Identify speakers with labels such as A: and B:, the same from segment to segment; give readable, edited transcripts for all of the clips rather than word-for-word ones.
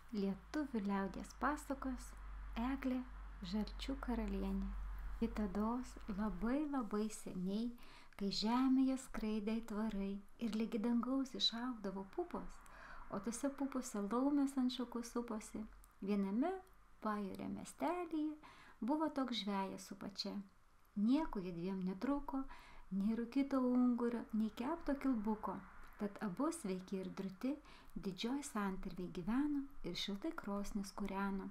A: Lietuvių liaudies pasakos Eglė Žalčių karalienė. Kitados labai seniai, kai žemėje skraidė aitvarai ir lygi dangaus išaugdavo pupos, o tose pupose laumės ant šakų suposi, viename pajūrio miestelyje buvo toks žvejas su pačia. Nieko jie dviem netruko, nei rūkyto ungurio, nei kepto kilbuko. Tad abu sveiki ir drūti, didžioj santarvėj gyveno ir šiltai krosnis kūreno.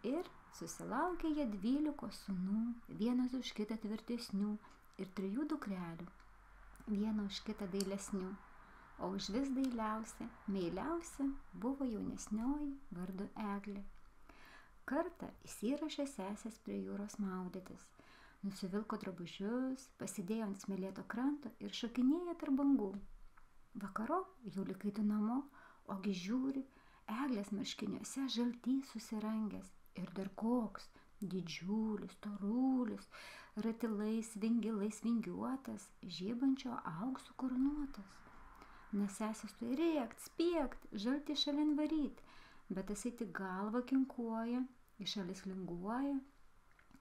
A: Ir susilaukė jie 12 sūnų, vienas už kitą tvirtesnių, ir 3 dukrelių, vieną už kitą dailesnių. O už vis dailiausia, meiliausia buvo jaunesnioji vardu Eglė. Kartą įsirašė sesės prie jūros maudytis, nusivilko drabužius, pasidėjo ant smėlėto kranto ir šokinėja tarp bangų. Vakarop jau likaitų namo, ogi žiūri, Eglės marškiniuose žaltys susirangęs ir dar koks didžiulis, storulis, ratilais, vingilais vingiuotas, žybančio auksu karūnuotas. Na sesės tu rėkt, spiegt, žaltį šalin varyt, bet tasai tik galvą kinkuoja, į šalis linguoja.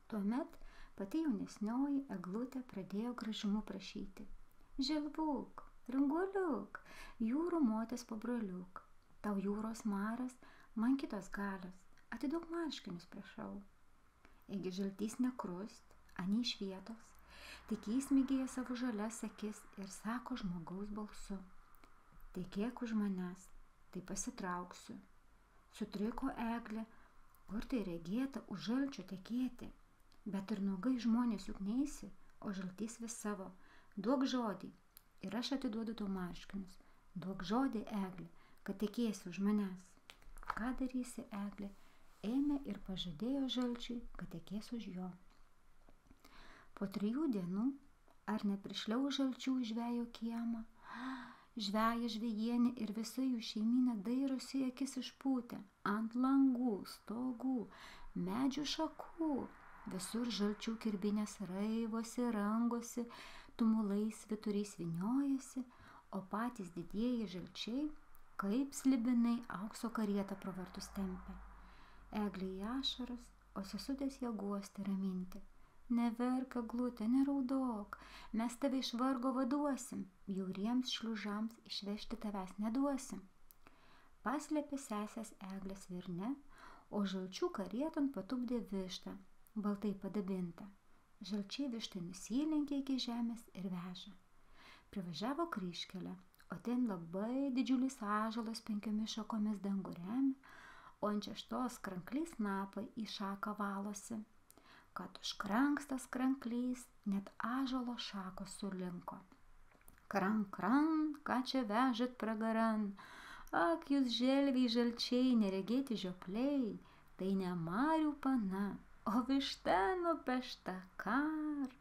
A: Tuomet pati jaunesnioji Eglutė pradėjo gražumu prašyti. Želvuk, ranguoliuk, jūrų motės pabroliuk, tau jūros maras, man kitos galios, atiduok marškinius, prašau. Egi žaltys nekrust, ani iš vietos, tik įsmigėja savo žalias akis ir sako žmogaus balsu. Tekėk už manęs, tai pasitrauksiu. Sutriko Eglė, kur tai regėta už žalčio tekėti, bet ir nuogai žmonės juk neisi, o žaltys vis savo, duok žodį. Ir aš atiduodu tau marškinius. Duok žodį, Eglė, kad tekėsi už manęs. Ką darysi, Eglė? Ėmė ir pažadėjo žalčiui, kad tekės už jo. Po 3 dienų, ar neprišliau žalčių žvejo kiemą, žveja žvejienė ir visa jų šeimyna dairosi akis išpūtę, ant langų, stogų, medžių šakų. Visur žalčių kirbinės raivosi, rangosi, tumulais vituriais vyniojasi, o patys didieji žalčiai, kaip slibinai, aukso karietą pro vartus tempia. Eglė į ašaras, o sesutės ją guosti raminti. Neverk, Eglute, neraudok, mes tave iš vargo vaduosim, bjauriems šliužams išvežti tavęs neduosim. Paslėpė sesės Eglės virne, o žalčių karieton patupdė vištą, baltai padabinta. Žalčiai vištai nusilenkė iki žemės ir veža. Privažiavo kryžkelę, o ten labai didžiulis ąžuolas 5 šakomis dangų remia, o ant 6 kranklys snapai į šaką valosi. Kad užkrankstas kranklys, net ąžuolo šakos sulinko. Kran, ką čia vežat pragaran? Ak, jūs želviai žalčiai, neregėti žiopliai, tai ne marių pana, o višta nupešta kar.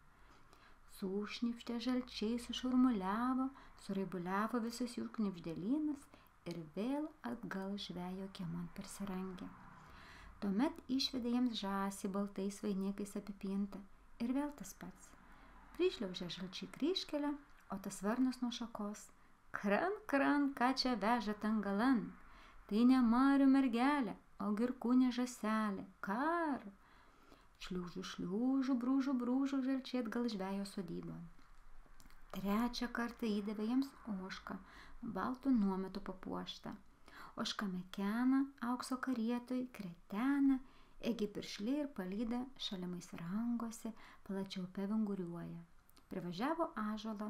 A: Sušnipštė žalčiai, sušurmuliavo, suraibuliavo visas jų knibždėlynas ir vėl atgal žvejo kiemon persirangė. Tuomet išvedė jiems žąsį baltais vainikais apipintą ir vėl tas pats. Prišliaužė žalčiai kryžkelę, o tas varnas nuo šakos. Kran, ką čia vežat angalan? Tai ne marių mergelė, o girkūnė žąselė. Kar. Šliūžu, brūžu, žalčiai atgal žvejo sodybą. 3 kartą įdavė jiems ožką, baltų nuometų papuoštą. Ožka mekena, aukso karietoj, kretena, egi piršliai ir palyda šalimais rangosi, plačiau pevinguriuoja. Privažiavo ąžuolą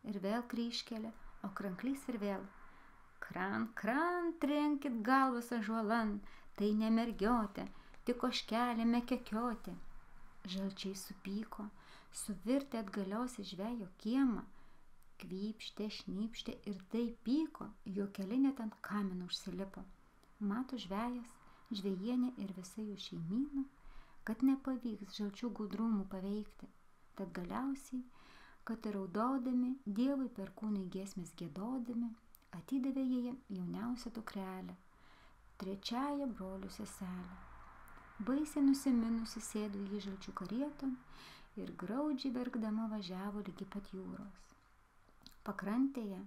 A: ir vėl kryžkelė, o kranklys ir vėl. Kran, trenkit galvas ąžuolan, tai ne mergiotė, tik ožkelė mekekiotė. Žalčiai supyko, suvirtė atgalios į žvejo kiemą, kvypštė, šnypštė ir taip pyko, jo kelinė ant kamino užsilipo. Mato žvejas, žvejienė ir visa jų šeimyna, kad nepavyks žalčių gudrumų paveikti. Tad galiausiai, kad ir raudodami, Dievui perkūnai giesmės giedodami, atidavė jie jauniausią dukrelę, 3 brolių seselę. Baisiai nusiminusi sėdo į žalčių karieton ir graudžiai verkdama važiavo lygi pat jūros. Pakrantėje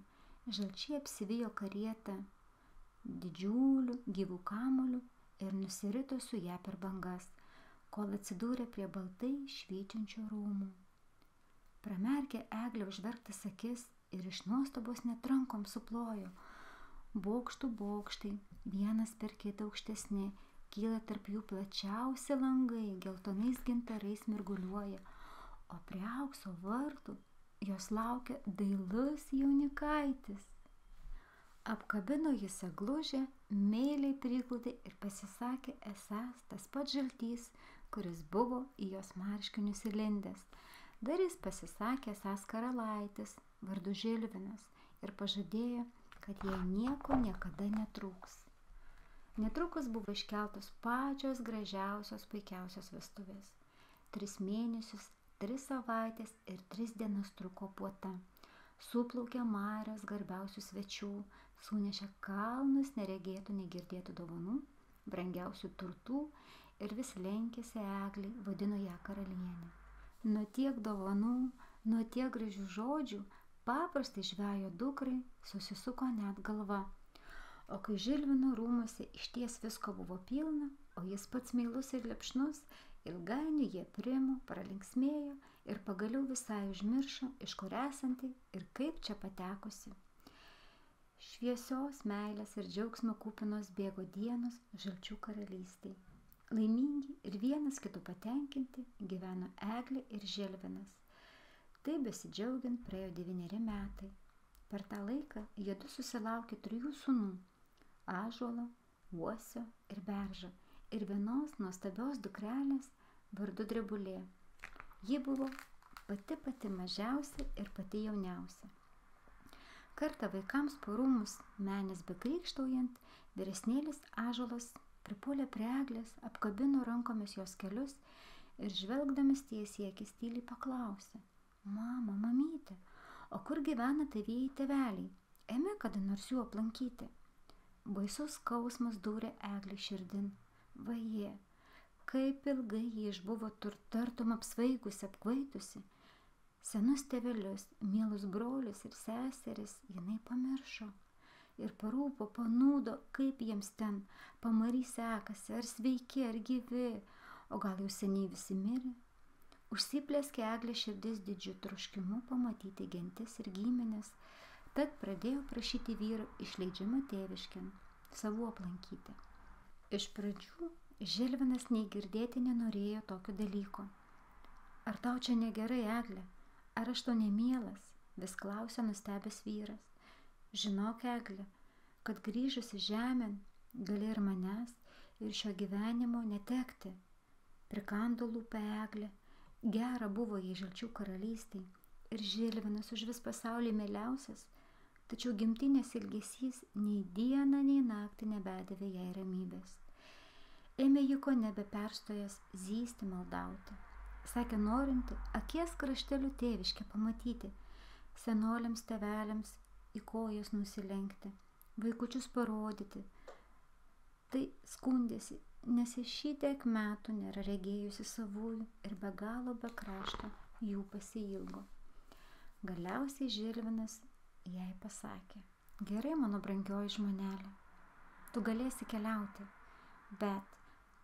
A: žalčiai apsivijo karietą didžiuliu gyvų kamuoliu ir nusirito su ją per bangas, kol atsidūrė prie baltai švytinčių rūmų. Pramerkė Eglė užverktas akis ir iš nuostabos net rankom suplojo. Bokštų bokštai, vienas per kitą aukštesni, kyla tarp jų plačiausi langai, geltonais gintarais mirguliuoja, o prie aukso vartų jos laukia dailus jaunikaitis. Apkabino jis Eglužę, meiliai priglaudė ir pasisakė esąs tas pats žaltys, kuris buvo į jos marškinius įlindęs. Dar jis pasisakė esąs karalaitis, vardu Žilvinas, ir pažadėjo, kad jai nieko niekada netrūks. Netrukus buvo iškeltos pačios gražiausios, puikiausios vestuvės. 3 mėnesius, 3 savaitės ir 3 dienas truko puota. Suplaukė marios garbiausių svečių, sunešė kalnus neregėtų, negirdėtų dovanų, brangiausių turtų ir vis lenkėsi Eglei, vadino ją karalienė. Nuo tiek dovanų, nuo tiek gražių žodžių, paprastai žvejo dukrai susisuko net galva. O kai Žilvino rūmuose išties visko buvo pilna, o jis pats meilus ir lepšnus, ilgainiui jie primo, pralinksmėjo ir pagaliau visai užmiršo, iš kur esanti ir kaip čia patekusi. Šviesios meilės ir džiaugsmo kupinos bėgo dienos Žalčių karalystėje. Laimingi ir vienas kitų patenkinti gyveno Eglė ir Žilvinas. Taip besidžiaugiant praėjo 9 metai. Per tą laiką jiedu susilaukė 3 sūnų – Ąžuolo, Uosio ir Beržo ir vienos nuostabios dukrelės vardu Drebulė. Ji buvo pati mažiausia ir pati jauniausia. Kartą vaikams po rūmus menės bekrykštaujant, vyresnėlis Ąžuolas pripuolė prie Eglės, apkabino rankomis jos kelius ir žvelgdamas tiesiai akis tyliai paklausė: Mama, mamyte, o kur gyvena tavieji tėveliai? Ėmė kada nors jų aplankyti. Baisus skausmas dūrė Eglei širdin. Vaje, kaip ilgai ji išbuvo tartum apsvaigusi, apkvaitusi. Senus tėvelius, mielus brolius ir seseris jinai pamiršo. Ir parūpo, panūdo, kaip jiems ten pamary sekasi, ar sveiki, ar gyvi, o gal jau seniai visi mirė. Užsiplėskė Eglė širdis didžiu troškimu pamatyti gentis ir giminės, tad pradėjo prašyti vyro išleidžiamą tėviškin, savų aplankyti. Iš pradžių Žilvinas nei girdėti nenorėjo tokio dalyko. Ar tau čia negerai, Eglė? Ar aš to nemielas? Vis klausė nustebęs vyras. Žinok, Eglė, kad grįžusi žemėn gali ir manęs, ir šio gyvenimo netekti. Prikando lūpą Eglė. Gera buvo jai Žalčių karalystėj ir Žilvinas už vis pasaulį mieliausias, tačiau gimtinės ilgesys nei dieną, nei naktį nebedavė jai ramybės. Ėmė ji ko nebeperstojęs zysti maldauti. Sakė norinti akies kraštelių tėviškę pamatyti, senoliams tėveliams į kojas nusilenkti, vaikučius parodyti. Tai skundėsi, nes iš šitiek metų nėra regėjusi savųjų ir be galo be krašto jų pasiilgo. Galiausiai Žilvinas jai pasakė: Gerai, mano brangioji žmonelė, tu galėsi keliauti, bet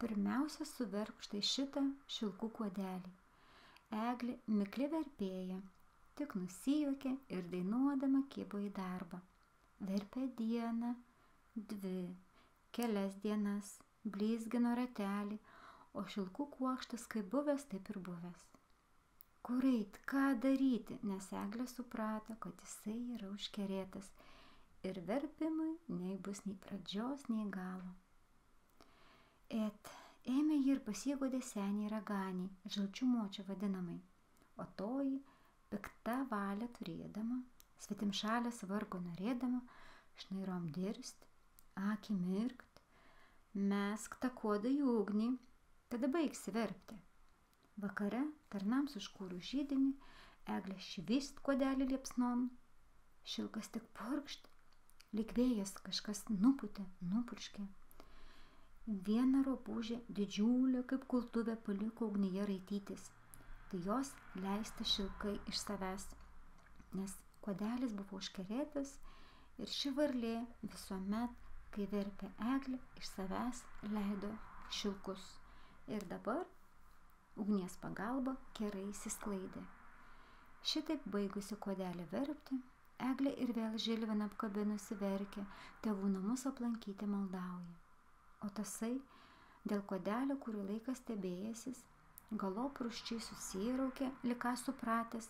A: pirmiausia suverk štai šitą šilkų kuodelį. Eglė mikli verpėja, tik nusijuokė ir dainuodama kibo į darbą. Verpė dieną, 2, kelias dienas, blizgino ratelį, o šilkų kuokštas kaip buvęs, taip ir buvęs. Kur eit, ką daryti, nes Eglė suprato, kad jisai yra užkerėtas ir verpimui nei bus nei pradžios, nei galo. Ėmė jį ir pasigodė seniai raganiai, Žalčių močia vadinamai, o toji, pikta valia turėdama, svetimšalės vargo norėdama, šnairom dirst, akį mirkt, mesk tą kuodą į ugnį, tada baigsi verpti. Vakare tarnams užkūrus židinį, Eglė švist kuodelį liepsnon, šilkas tik purkšt, lyg vėjas kažkas nupurškė. Viena ropūžė didžiulė kaip kultuvė paliko ugnyje raitytis, tai jos leista šilkai iš savęs, nes kuodelis buvo užkerėtas ir ši varlė visuomet kai verpė eglė iš savęs leido šilkus. Ir dabar ugnies pagalba kerai išsisklaidė. Šitaip baigusi kuodelį verpti, eglė ir vėl Žilviną apkabinusi verkė, tėvų namus aplankyti maldauja. O tasai, dėl kuodelio, kurį laiką stebėjęsis, galop rūsčiai susiraukė, lyg ką supratęs,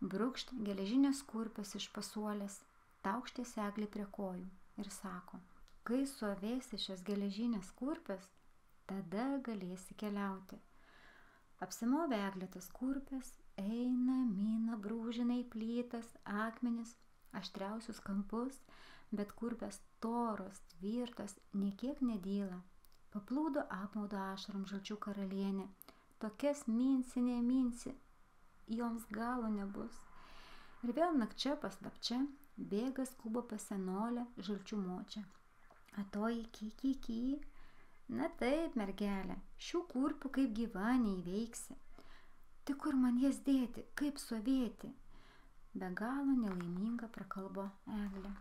A: brūkšt geležinės kurpės iš pasuolės, taukštės eglį prie kojų ir sako: kai suavėsi šios geležinės kurpės, tada galėsi keliauti. Apsimovė eglė tas kurpės, eina, mina, brūžina į plytas, akmenis, aštriausius kampus, bet kurpės toros, tvirtos, nė kiek nedyla. Paplūdo apmaudo ašarom Žalčių karalienė. Tokias minsi, joms galo nebus. Ir vėl nakčia paslapčia bėga skuba pas senolę Žalčių močią. Atoji ky. Na taip, mergelė, šių kurpių kaip gyva neįveiksi. Tik kur man jas dėti, kaip suavėti? Be galo nelaiminga prakalbo eglė.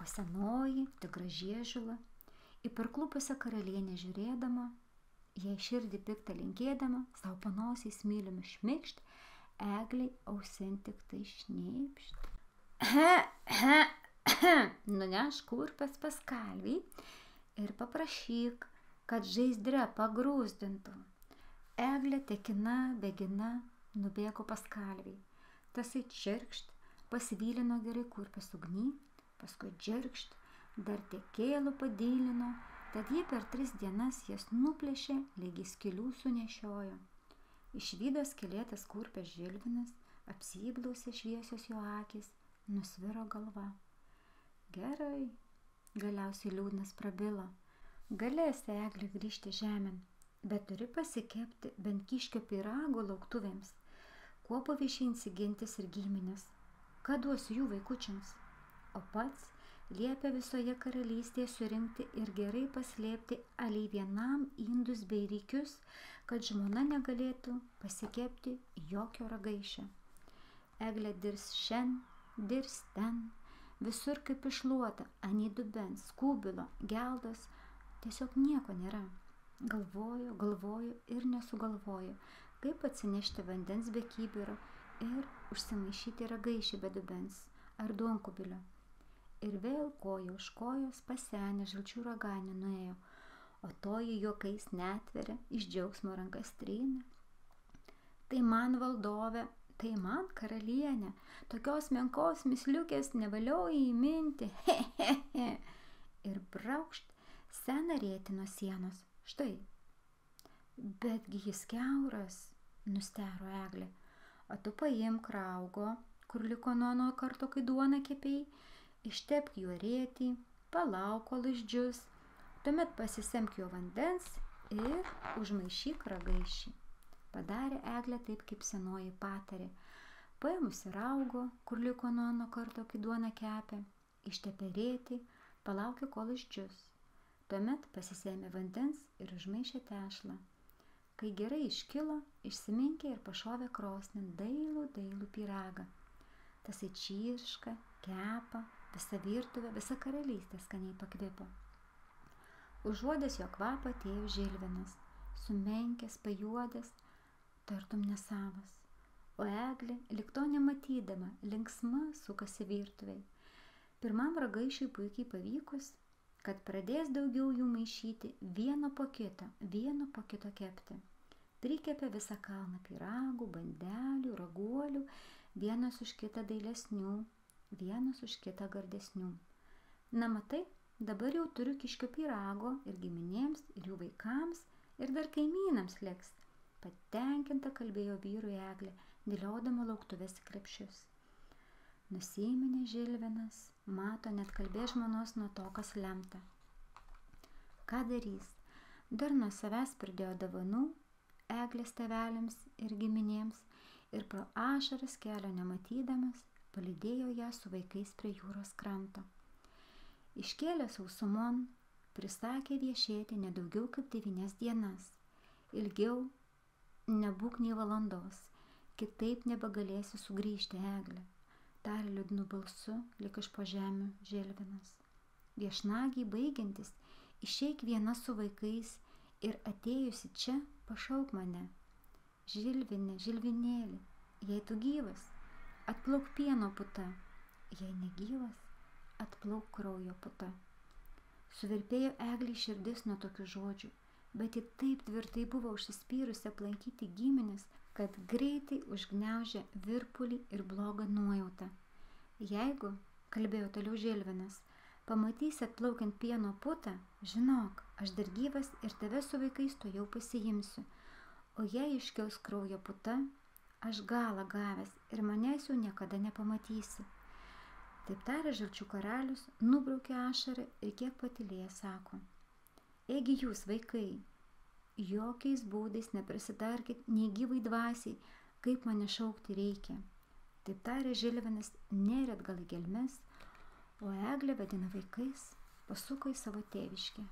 A: O senoji, tik gražiežula, į parklupusią karalienę žiūrėdama, jai širdį piktą linkėdama, savo panosiai smiliumi šmikšt, egliai ausin tik tai šnypšt. Nuneš kurpės pas kalvį ir paprašyk, kad žaizdre pagrūzdintų. Eglė tekina, bėgina, nubėgo pas kalvį. Tasai čirkšt, pasivylino gerai kurpės ugny, paskui džirkšt, dar tekėlų padylino, tad jie per 3 dienas jas nuplėšė, lygiai skilių sunešiojo. Išvydo skylėtas kurpės Žilvinas, apsiblausė šviesios jo akys, nusviro galva. Gerai, galiausiai liūdnas prabilo. Galėsi eglė grįžti žemėn, bet turi pasikepti bent kiškio pyrago lauktuvėms. Kuo pavaišinsi gentis ir giminės? Ką duosiu jų vaikučiams? O pats liepia visoje karalystėje surinkti ir gerai paslėpti aliai vienam indus bei rykius, kad žmona negalėtų pasikepti jokio ragaišio. Eglė dirs šen, dirs ten, visur kaip išluota, anei dubens, kubilo, geldos, tiesiog nieko nėra. Galvoju ir nesugalvoju, kaip atsinešti vandens be kibiro ir užsimaišyti ragaišį be dubens ar duonkubilio. Ir vėl koja už kojos pasenė Žalčių raganė nuėjo, o toji juokais netveria, iš džiaugsmo rankas trina. Tai man valdove, tai man karalienė, tokios menkos misliukės nevalioji įminti, he. Ir braukšt seną rėtį nuo sienos, štai. Betgi jis kiauras, nustero eglė, o tu paimk raugo, kur liko nuo karto, kai duoną kepėjai, ištepk juo rėtį, palauk kol išdžius, tuomet pasisemk jo vandens ir užmaišyk ragaišį. Padarė eglė taip, kaip senoji patarė. Paėmusi raugo, kur liko nuo karto, kai duoną kepė, ištepė rėtį, palaukė kol išdžius. Tuomet pasisėmė vandens ir užmaišė tešlą. Kai gerai iškilo, išsiminkė ir pašovė krosnin dailų pyragą. Tasai čirška, kepa, visa virtuvė, visa karalystė skaniai pakvipo. Užuodęs jo kvapą atėjo Žilvinas, sumenkęs, pajuodęs, tartum nesavas. O eglė, lyg to nematydama, linksma sukasi virtuvei. Pirmam ragaišiui puikiai pavykus, kad pradės daugiau jų maišyti, vieno po kito kepti. Prikepė visą kalną pyragų, bandelių, raguolių, vienas už kitą dailesnių, vienas už kitą gardesnių. Na matai, dabar jau turiu kiškio pyrago ir giminėms, ir jų vaikams, ir dar kaimynams liks. Patenkinta kalbėjo vyrui eglė, dėliodama lauktuvės į krepšius. Nusiminė Žilvinas, mato net kalbė žmonos nuo to, kas lemta. Ką darys? Dar nuo savęs pridėjo dovanų eglės tėveliams ir giminėms ir pro ašaras kelio nematydamas palydėjo ją su vaikais prie jūros kranto. Iškėlęs sausumon, prisakė viešėti nedaugiau kaip 9 dienas. Ilgiau nebūk nei valandos, kitaip nebegalėsi sugrįžti eglė, tarė liūdnu balsu, lyg iš po žemių Žilvinas. Viešnagiai baigiantis, išeik viena su vaikais ir atėjusi čia pašauk mane. Žilvinė, žilvinėli, jei tu gyvas, atplauk pieno puta, jei negyvas, atplauk kraujo puta. Suvirpėjo Eglei širdis nuo tokių žodžių, bet ji taip tvirtai buvo užsispyrusi aplankyti giminės, kad greitai užgniaužė virpulį ir blogą nuojautą. Jeigu, kalbėjo toliau Žilvinas, pamatysi atplaukiant pieno putą, žinok, aš dar gyvas ir tave su vaikais tuojau pasiimsiu, o jei iškils kraujo puta, aš galą gavęs ir manęs jau niekada nepamatysi. Taip tarė Žalčių karalius, nubraukė ašarą ir kiek patylėjęs sako: Egi jūs, vaikai, jokiais būdais neprisitarkit nei gyvai dvasiai, kaip mane šaukti reikia. Taip tarė Žilvinas, nėrė atgal į gelmes, o Eglė, vadina vaikais, pasuko į savo tėviškę.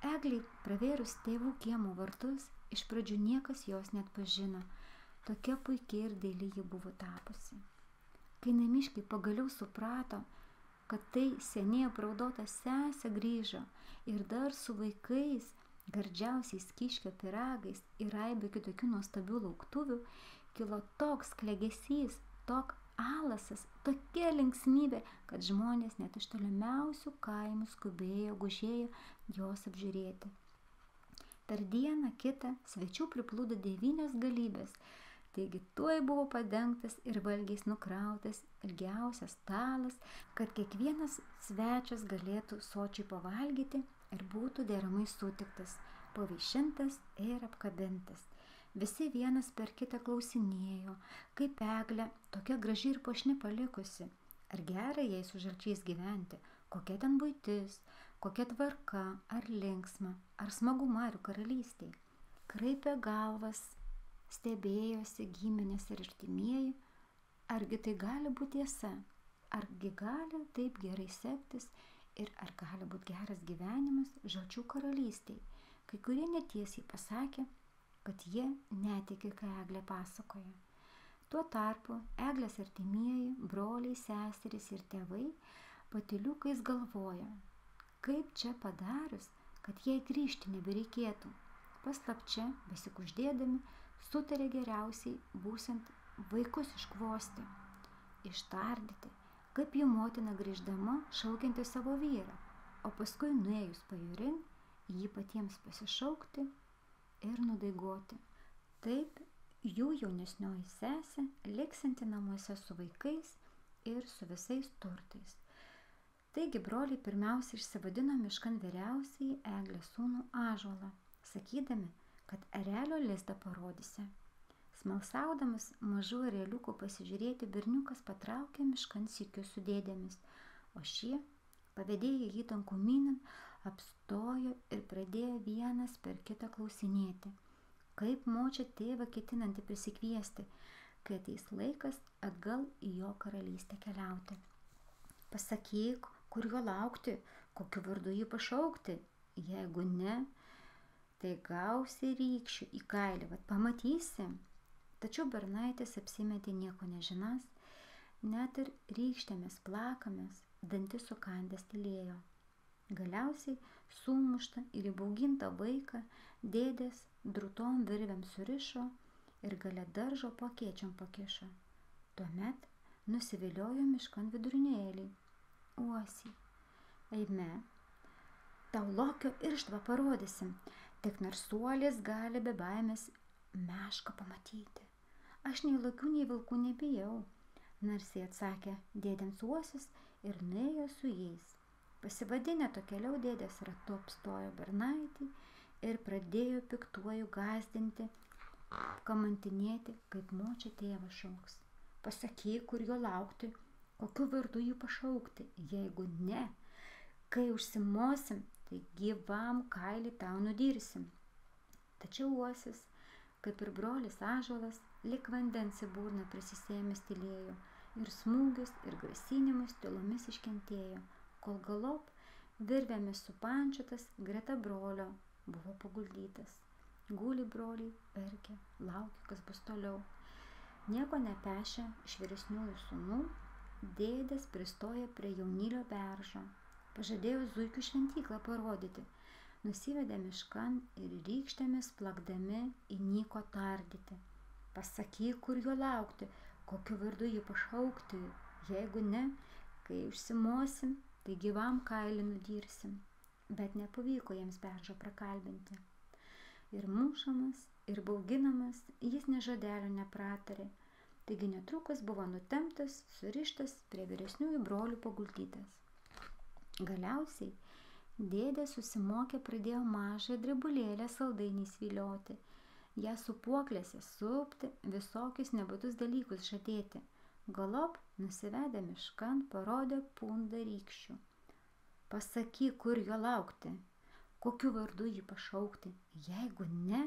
A: Eglei pravėrus tėvų kiemo vartus, iš pradžių niekas jos net pažino, tokia puikiai ir daili ji buvo tapusi. Kai namiškiai pagaliau suprato, kad tai seniai apraudota sesė grįžo ir dar su vaikais, gardžiausiais kiškio pyragais ir aibių kitokių nuostabių lauktuvių, kilo toks klegesys, tok alasas, tokia linksmybė, kad žmonės net iš tolimiausių kaimų skubėjo, gužėjo jos apžiūrėti. Per dieną kitą svečių priplūdo 9 galybės, taigi tuoj buvo padengtas ir valgiais nukrautas ilgiausias stalas, kad kiekvienas svečias galėtų sočiai pavalgyti ir būtų deramai sutiktas, pavaišintas ir apkabintas. Visi vienas per kitą klausinėjo, kaip Eglė tokia graži ir puošni palikusi, ar gera jai su Žalčiais gyventi, kokia ten buitis, kokia tvarka, ar linksma, ar smagu Marių karalystėje. Kraipė galvas, stebėjosi giminės ir artimieji, argi tai gali būti tiesa, argi gali taip gerai sektis ir ar gali būti geras gyvenimas Žalčių karalystėje. Kai kurie netiesiai pasakė, kad jie netiki, ką Eglė pasakoja. Tuo tarpu Eglės artimieji, broliai, seserys ir tėvai patyliukais galvoja, kaip čia padarius, kad jai grįžti nebereikėtų. Paslapčia, besikuždėdami, sutarė geriausiai būsint vaikus iškvosti, ištardyti, kaip jų motina grįždama šaukianti savo vyrą, o paskui nuėjus pajūrin, jį patiems pasišaukti ir nudaigoti. Taip jų jaunesnioji sesė liksinti namuose su vaikais ir su visais turtais. Taigi broliai pirmiausia išsivadino miškan vyriausiai Eglės sūnų Ąžuolą, sakydami, kad erelio lizdą parodysi. Smalsaudamas mažų ereliukų pasižiūrėti, berniukas patraukė miškan sykiu su dėdėmis, o šie, pavedėję jį tankumynan, apstojo ir pradėjo vienas per kitą klausinėti, kaip močia tėvą ketinanti prisikviesti, kai ateis laikas atgal į jo karalystę keliauti. Pasakyk, kur jo laukti, kokiu vardu jį pašaukti, jeigu ne, tai gausi rykščių į kailį, vat pamatysi. Tačiau bernaitis apsimetė nieko nežinas, net ir rykštėmis plakamės, dantis sukandęs tylėjo. Galiausiai sumuštą ir įbaugintą vaiką dėdės drūtom virvėm surišo ir gale daržo po akėčiom pakišo. Tuomet nusiviliojo miškan vidurinėlį. Uosį, eime, tau lokio irštvą parodysim, tik narsuolis gali be baimės mešką pamatyti. Aš nei lokių, nei vilkų nebijau, narsiai atsakė dėdėms uosis ir nuėjo su jais. Pasivadinę tokeliau dėdės ratu apstojo bernaitį ir pradėjo piktuoju gąsdinti, kamantinėti, kaip močia tėvą šauks. Pasakyk, kur jo laukti, kokiu vardu jį pašaukti, jeigu ne, kai užsimosim, tai gyvam kailį tau nudirsim. Tačiau uosis, kaip ir brolis Ąžuolas, lik vandens į burną prisisėmęs tylėjo ir smūgius ir grasinimus tylomis iškentėjo, kol galop virvėmis supančiotas greta brolio buvo paguldytas. Guli broliai, verkia, laukia, kas bus toliau. Nieko nepešę iš vyresniųjų sūnų, dėdės pristoja prie jaunylio beržo, Pažadėjo zuikių šventyklą parodyti. Nusivedė miškan ir rykštėmis plakdami įnyko tardyti. Pasakyk, kur jo laukti, kokiu vardu jį pašaukti. Jeigu ne, kai užsimosim, tai gyvam kailį nudirsim. Bet nepavyko jiems beržo prakalbinti. Ir mušamas, ir bauginamas, jis nė žodelio nepratarė. Taigi netrukus buvo nutemptas, surištas, prie vyresniųjų brolių paguldytas. Galiausiai dėdė susimokė pradėjo mažą drebulėlę saldainiais vilioti, ją supuoklėse supti, visokius nebūtus dalykus žadėti. Galop nusivedė miškan, parodė pundą rykščių. Pasakyk, kur jo laukti, kokiu vardu jį pašaukti. Jeigu ne,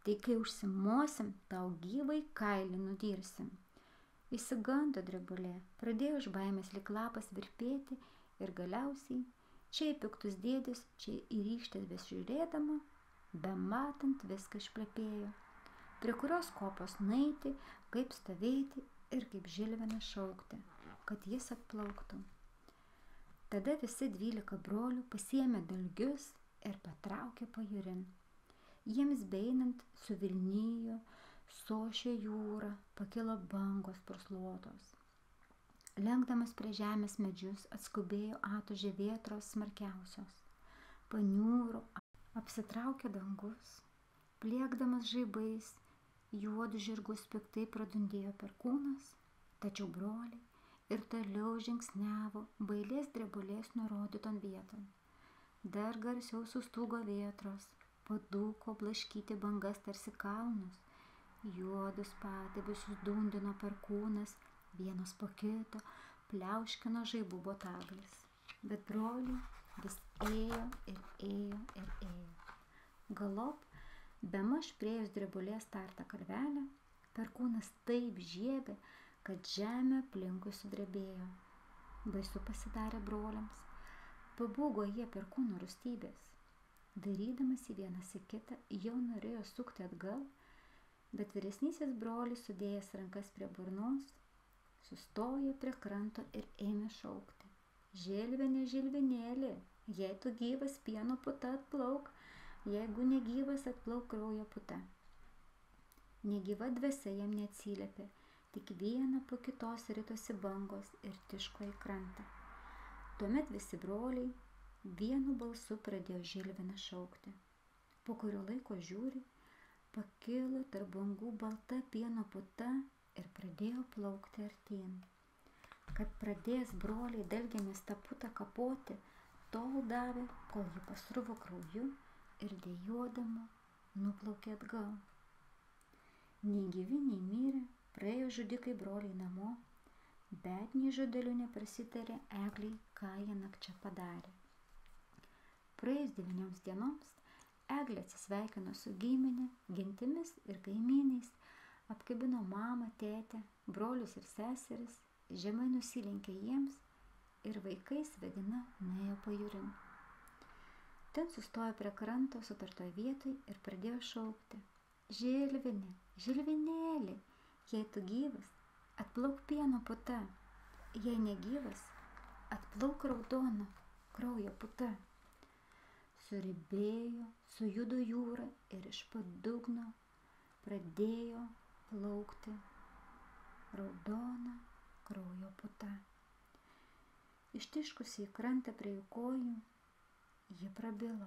A: tai kai užsimosim, tau gyvai kailį nudirsim. Išsigando drebulė, pradėjo iš baimės lyg lapas virpėti ir galiausiai, čia į piktus dėdės, čia į rykštės besižiūrėdama, bematant viską išplepėjo. Prie kurios kopos nueiti, kaip stovėti ir kaip žilviną šaukti, kad jis atplauktų. Tada visi 12 brolių pasiėmė dalgius ir patraukė pajurin. Jiems beinant suvilnijo sošė jūra, pakilo bangos pursluotos. Lenkdamas prie žemės medžius atskubėjo atužė vėtros smarkiausios. Paniūro, apsitraukė dangus, pliekdamas žaibais, juodų žirgus piktai pradundėjo perkūnas, tačiau broliai ir toliau žingsniavo bailės drebulės nurodyton vieton. Dar garsiau sustūgo vėtros, padūko blaškyti bangas tarsi kalnus, juodus patibusius dundino perkūnas, vienas po kito, pliauškino žaibų botaglis. Bet broliai vis ėjo ir ėjo ir ėjo. Galop, bemaž priėjus drebulės tartą kalvelę, perkūnas taip žiebė, kad žemė aplinkui sudrebėjo. Baisu pasidarė broliams. Pabūgo jie perkūno rūstybės. Darydamas į vienas į kitą, jau norėjo sukti atgal, bet vyresnysis brolis, sudėjęs rankas prie burnos, sustojo prie kranto ir ėmė šaukti. Žilvinė, žilvinėlė, jei tu gyvas, pieno puta atplauk, jeigu negyvas, atplauk kraujo puta. Negyva dvasia jam neatsiliepė, tik vieną po kitos ritosi bangos ir tiško į krantą. Tuomet visi broliai vienu balsu pradėjo žilviną šaukti. Po kurio laiko žiūri, pakilo tarp bangų balta pieno puta ir pradėjo plaukti artyn. Kad pradės broliai dalgėmis tą putą kapoti, tol davė, kol ji pasruvo krauju ir dejuodama nuplaukė atgal. Nei gyvi, nei mirė, praėjo žudikai broliai namo, bet nei žodeliu neprasitarė Egliai, ką jie nakčia padarė. Praėjus 9 dienoms, Eglė atsisveikino su giminė, gentimis ir kaimynais, apkabino mamą, tėtę, brolius ir seseris, žemai nusilenkė jiems ir vaikais vedina nuėjo pajurin. Ten sustojo prie kranto sutartoj vietoj ir pradėjo šaukti. Žilvinė, žilvinėlį, jei tu gyvas, atplauk pieno puta, jei negyvas, atplauk raudona kraujo puta. Suribėjo, sujudo jūra ir iš padugno pradėjo plaukti raudona kraujo puta. Ištiškusi į krantą prie jų kojų, ji prabilo.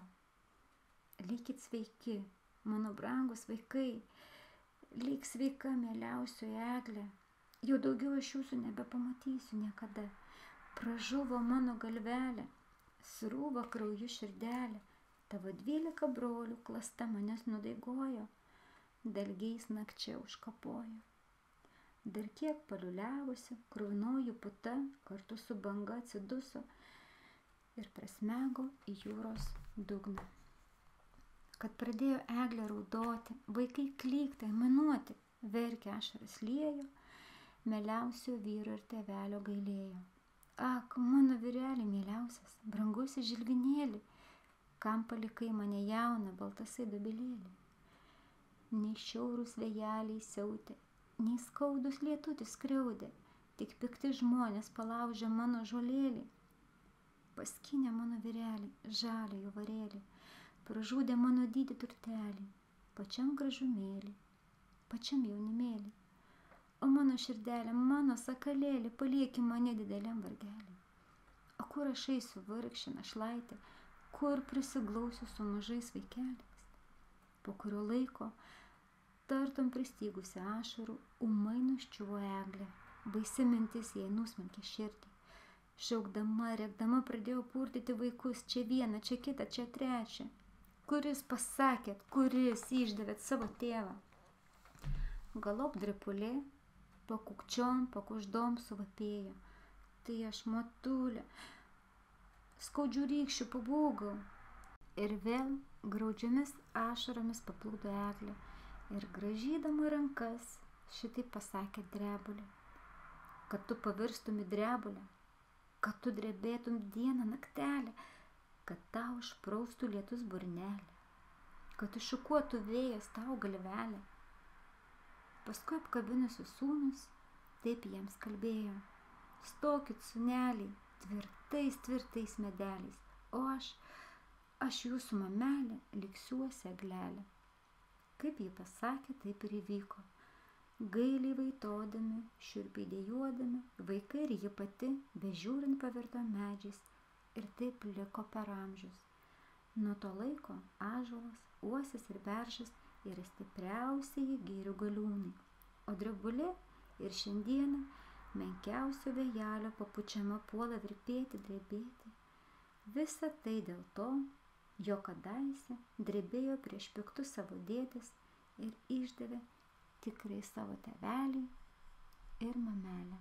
A: Likit sveiki, mano brangus vaikai, lik sveika, mieliausioji Eglė. Jau daugiau aš jūsų nebepamatysiu niekada. Pražuvo mano galvelė, srūva krauju širdelė. Tavo 12 brolių klasta manęs nudaigojo, dalgiais nakčia užkapojo. Dar kiek paliuliavusi, kruvinoji puta kartu su banga atsiduso ir prasmego į jūros dugną. Kad pradėjo Eglė raudoti, vaikai klykti, aimanuoti, verkė ašaras liejo, mieliausio vyro ir tėvelio gailėjo. Ak, mano vyreli mieliausias, brangusis žilvinėli, kam palikai mane jauną baltasai dobilėlį. Nei šiaurūs vėjeliai siautė, nei skaudus lietutis skriaudė, tik pikti žmonės palaužė mano žolėlį. paskynė mano vyrelį, žalią jų varėlį, pražudė mano didį turtelį, pačiam gražumėlį, pačiam jaunimėlį. O mano širdelė, mano sakalėlį, palieki mane dideliam vargelį. O kur aš eisiu vargšė našlaitė, kur prisiglausiu su mažais vaikeliais? Po kurio laiko, tartum pristygusi ašarų, ūmai nuščiuvo Eglė. Baisi mintis jai nusmelkė širdį. Šaukdama, rėkdama pradėjo purtyti vaikus, čia vieną, čia kitą, čia trečią. Kuris pasakėt, kuris išdavėt savo tėvą? Galop drepulė, pakukčiom, pakuždom suvapėjo. Tai aš, motulė, skaudžių rykščių pabūgau. Ir vėl graudžiomis ašaromis paplūdo Eglė ir gražydama rankas šitai pasakė drebulė, kad tu pavirstum į drebulę, kad tu drebėtum dieną naktelę, kad tau išpraustų lietus burnelę, kad iššukuotų vėjas tau galvelę. Paskui apkabinusi sūnus, taip jiems kalbėjo: stokit, sūneliai, tvirtais medeliais, o aš jūsų mamelė liksiuosi eglelė. Kaip ji pasakė, taip ir įvyko. Gailiai vaitodami, šiurpiai dejuodami, vaikai ir ji pati, bežiūrint pavirto medžiais, ir taip liko per amžius. Nuo to laiko ąžuolas, uosis ir beržas yra stipriausiai gėrių galiūnai, o drebulė ir šiandieną menkiausio vėjelio papučiama puola virpėti, drebėti. Visa tai dėl to, jo kadaise drebėjo prieš piktus savo dėdes ir išdavė tikrai savo tėvelį ir mamelę.